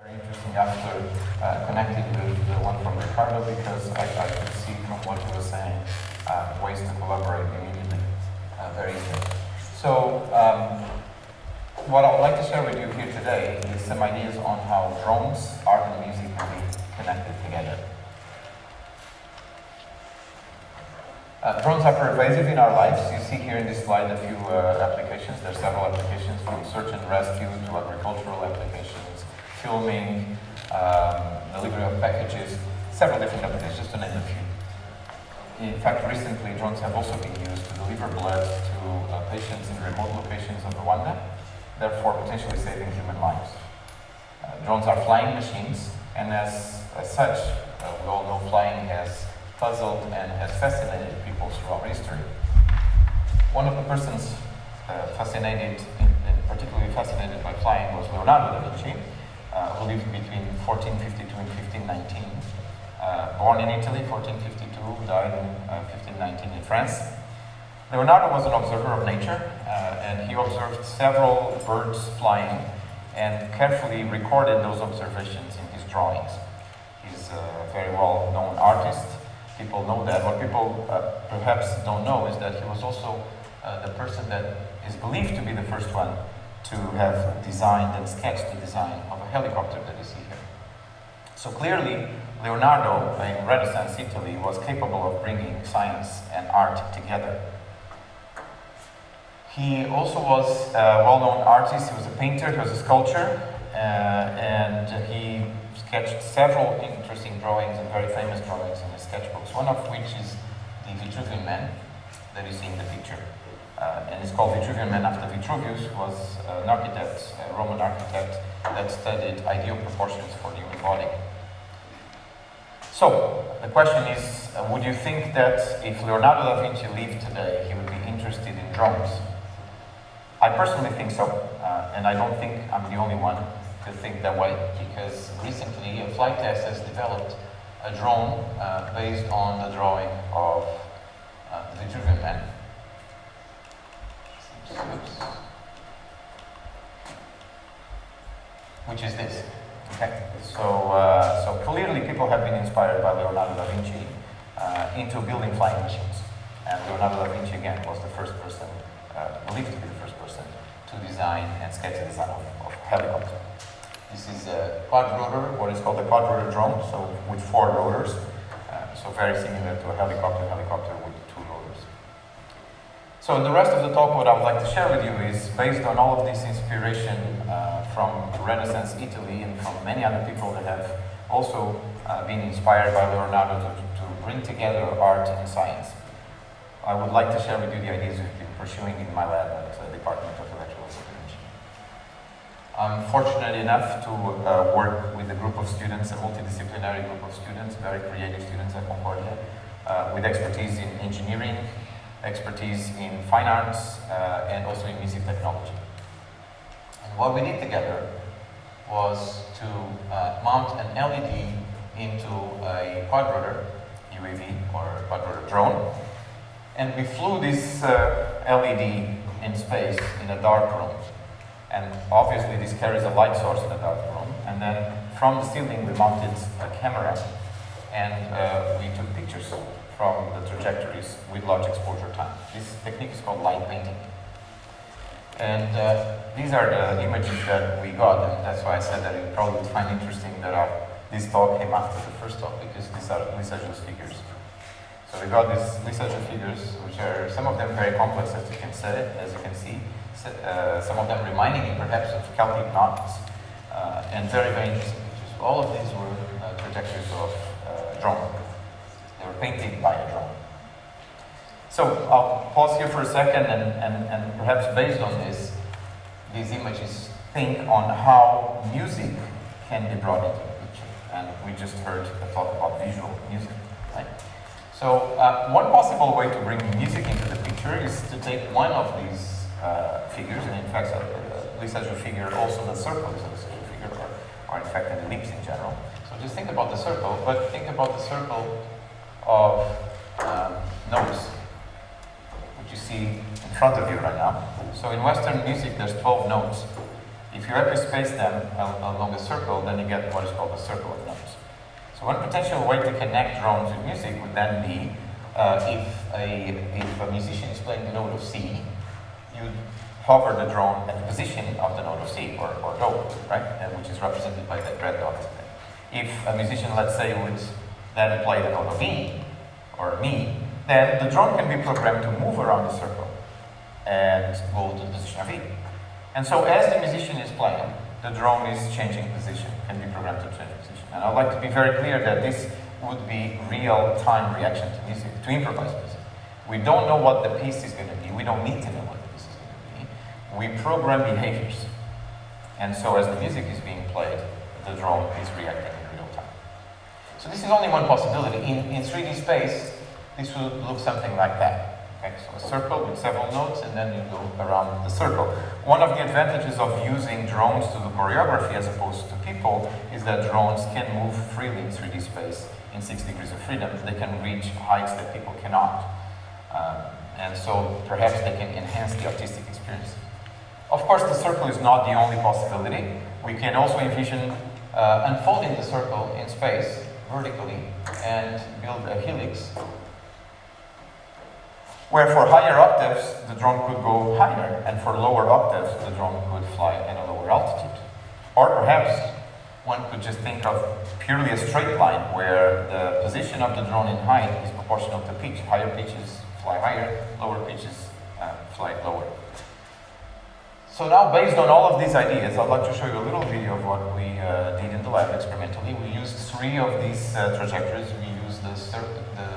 Very interesting after connecting with the one from Ricardo, because I could see from what he was saying ways to collaborate immediately, very easily. So what I would like to share with you here today is some ideas on how drones, art and music can be connected together. Drones are pervasive in our lives. You see here in this slide a few applications. There are several applications, from search and rescue to agricultural applications, filming, delivery of packages, several different applications, just to name a few. In fact, recently drones have also been used to deliver blood to patients in remote locations of Rwanda, therefore potentially saving human lives. Drones are flying machines, and as such, we all know flying has puzzled and has fascinated people throughout history. One of the persons particularly fascinated by flying was Leonardo da Vinci, who lived between 1452 and 1519. Born in Italy, 1452, died in 1519 in France. Leonardo was an observer of nature, and he observed several birds flying and carefully recorded those observations in his drawings. He's a very well-known artist. People know that. What people perhaps don't know is that he was also the person that is believed to be the first one to have designed and sketched the design of a helicopter that you see here. So clearly, Leonardo, in Renaissance Italy, was capable of bringing science and art together. He also was a well-known artist. He was a painter, he was a sculptor, and he sketched several interesting drawings and very famous drawings in his sketchbooks, one of which is the Vitruvian Man that you see in the picture. And it's called Vitruvian Man after Vitruvius, who was an architect, a Roman architect, that studied ideal proportions for the human body. So, the question is, would you think that if Leonardo da Vinci lived today, he would be interested in drones? I personally think so, and I don't think I'm the only one to think that way, because recently a flight test has developed a drone based on the drawing of the Vitruvian Man. Which is this. Okay, so clearly people have been inspired by Leonardo da Vinci into building flying machines, and Leonardo da Vinci again was the first person, believed to be the first person, to design and sketch the design of a helicopter. This is a quad rotor, what is called a quad rotor drone, so with 4 rotors, so very similar to a helicopter with 2 rotors. So in the rest of the talk, what I would like to share with you is based on all of this inspiration from Renaissance Italy and from many other people that have also been inspired by Leonardo to bring together art and science. I would like to share with you the ideas we've been pursuing in my lab at the Department of Electrical Engineering. I'm fortunate enough to work with a group of students, a multidisciplinary group of students, very creative students at Concordia, with expertise in engineering, expertise in fine arts, and also in music technology. And what we did together was to mount an LED into a quadrotor UAV or quadrotor drone, and we flew this LED in space in a dark room. And obviously this carries a light source in a dark room, and then from the ceiling we mounted a camera, and we took pictures from the trajectories with large exposure time. This technique is called light painting. And these are the images that we got, and that's why I said that you probably would find interesting that this talk came after the first talk, because these are Lysage's figures. So we got these Lysage's figures, which are some of them very complex, as you can see, some of them reminding you perhaps of Celtic knots, and very, very interesting pictures. All of these were trajectories of drone. They were painted by a drone. So I'll pause here for a second and perhaps based on these images, think on how music can be brought into the picture. And we just heard a talk about visual music, right? So one possible way to bring music into the picture is to take one of these figures, and in fact Lysage's figure, also the circle is a Lysage's figure, or in fact an ellipse in general. So just think about the circle, but think about the circle of notes, which you see in front of you right now. So in Western music there's 12 notes, If you equispace them along a circle, then you get what is called a circle of notes. So one potential way to connect drones with music would then be if a musician is playing the note of C, you hover the drone at the position of the note of C, or Do, right? Which is represented by that red dot. If a musician, let's say, would then play the note of E, or Mi, then the drone can be programmed to move around the circle and go to the position of E. And so as the musician is playing, the drone is changing position, can be programmed to change position. And I'd like to be very clear that this would be real-time reaction to music, to improvised music. We don't know what the piece is going to be. We don't need to know what the piece is going to be. We program behaviors. And so as the music is being played, the drone is reacting in real time. So this is only one possibility. In 3D space, this would look something like that. Okay, so a circle with several nodes, and then you go around the circle. One of the advantages of using drones to do choreography as opposed to people is that drones can move freely in 3D space in 6 degrees of freedom. They can reach heights that people cannot. And so perhaps they can enhance the artistic experience. Of course, the circle is not the only possibility. We can also envision unfolding the circle in space vertically and build a helix, where for higher octaves, the drone could go higher, and for lower octaves, the drone could fly at a lower altitude. Or perhaps one could just think of purely a straight line, where the position of the drone in height is proportional to pitch. Higher pitches fly higher, lower pitches fly lower. So now, based on all of these ideas, I'd like to show you a little video of what we did in the lab experimentally. We used 3 of these trajectories. We used the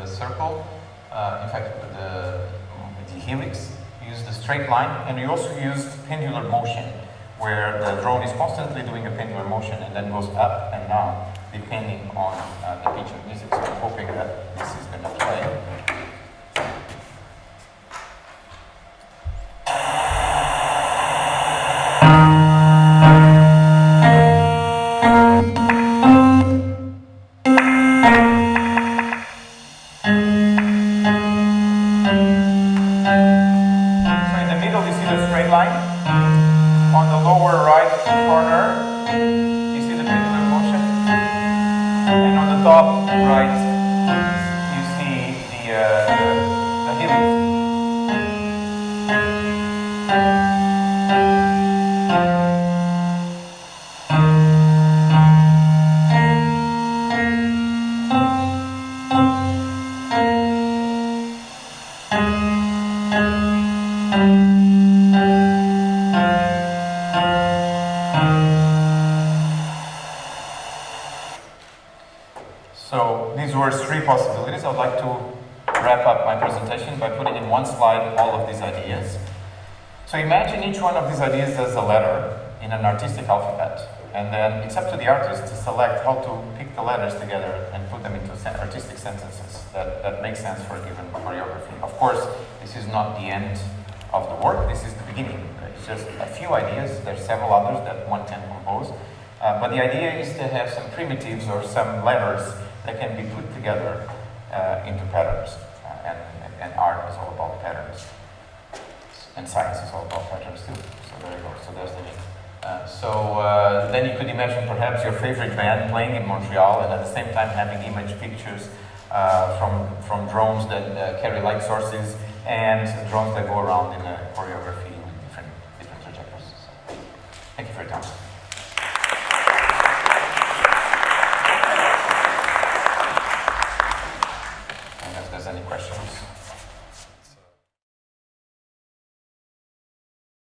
circle, in fact, the helix, we used the straight line, and we also used pendular motion, where the drone is constantly doing a pendular motion and then goes up and down, depending on the pitch of music. So I'm hoping that this is going to play. So these were 3 possibilities. I'd like to wrap up my presentation by putting in one slide all of these ideas. So imagine each one of these ideas as a letter in an artistic alphabet. And then it's up to the artist to select how to pick the letters together and put them into artistic sentences that make sense for a given choreography. Of course, this is not the end of the work. This is the beginning. It's just a few ideas. There's several others that one can compose. But the idea is to have some primitives or some letters that can be put together into patterns. And art is all about patterns. And science is all about patterns too. So there you go. So there's the link. Then you could imagine perhaps your favorite band playing in Montreal and at the same time having image pictures from drones that carry light sources and drones that go around in a choreography with different trajectories. So, thank you for your time.